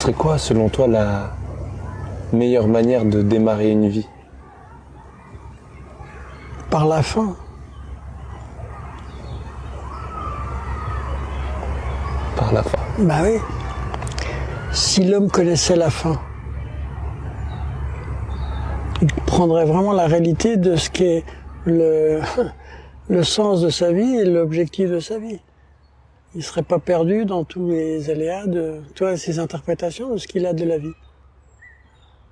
serait quoi, selon toi, la meilleure manière de démarrer une vie? Par la fin. Par la fin. Bah oui. Si l'homme connaissait la fin, il prendrait vraiment la réalité de ce qu'est le sens de sa vie et l'objectif de sa vie. Il serait pas perdu dans tous les aléas de, ses interprétations de ce qu'il a de la vie.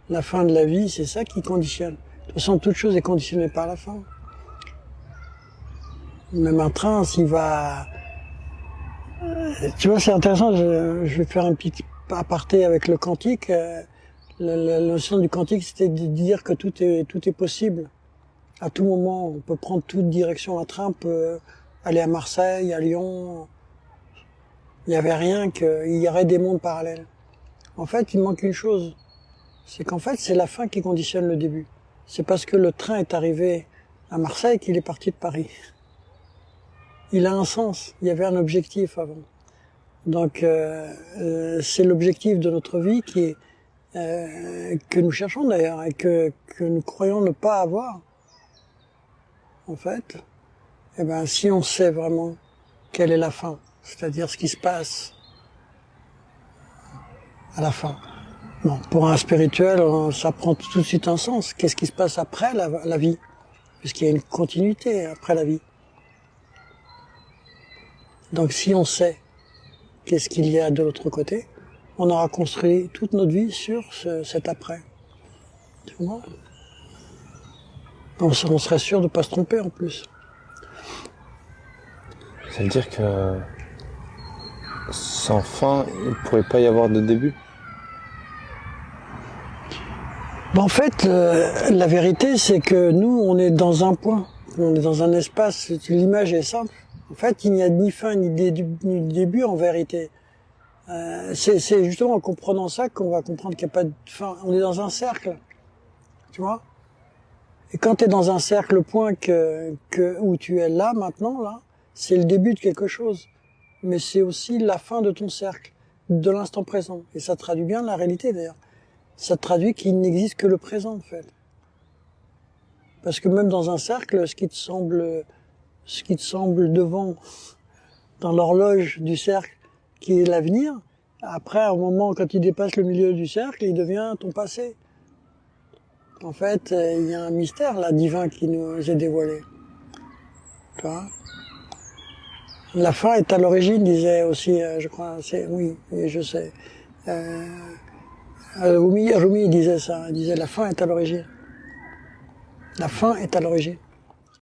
La fin de la vie, c'est ça qui conditionne. De toute façon, toute chose est conditionnée par la fin. Même un train, s'il va... Tu vois, c'est intéressant, je vais faire un petit aparté avec le quantique. La notion du quantique, c'était de dire que tout est possible. À tout moment, on peut prendre toute direction. Un train peut aller à Marseille, à Lyon. Il n'y avait rien il y aurait des mondes parallèles. En fait, il manque une chose. C'est qu'en fait, c'est la fin qui conditionne le début. C'est parce que le train est arrivé à Marseille qu'il est parti de Paris. Il a un sens. Il y avait un objectif avant. Donc, c'est l'objectif de notre vie qui est, que nous cherchons d'ailleurs et que nous croyons ne pas avoir. En fait, eh ben, si on sait vraiment quelle est la fin, c'est-à-dire ce qui se passe à la fin. Bon, pour un spirituel, ça prend tout de suite un sens. Qu'est-ce qui se passe après la vie? Puisqu'il y a une continuité après la vie. Donc si on sait qu'est-ce qu'il y a de l'autre côté, on aura construit toute notre vie sur cet après. Tu vois? On serait sûr de ne pas se tromper en plus. Ça veut dire que sans fin, il ne pourrait pas y avoir de début? En fait, la vérité, c'est que nous, on est dans un point, on est dans un espace. L'image est simple. En fait, il n'y a ni fin ni début en vérité. C'est justement en comprenant ça qu'on va comprendre qu'il n'y a pas de fin. On est dans un cercle, tu vois. Et quand tu es dans un cercle, le point où tu es là, maintenant, là, c'est le début de quelque chose. Mais c'est aussi la fin de ton cercle, de l'instant présent. Et ça traduit bien la réalité, d'ailleurs. Ça traduit qu'il n'existe que le présent, en fait. Parce que même dans un cercle, ce qui te semble devant, dans l'horloge du cercle, qui est l'avenir, après, à un moment, quand il dépasse le milieu du cercle, il devient ton passé. En fait, il y a un mystère, là, divin, qui nous est dévoilé. Tu vois? La fin est à l'origine, disait aussi, je crois, oui, je sais. Rumi disait ça, il disait la fin est à l'origine. La fin est à l'origine.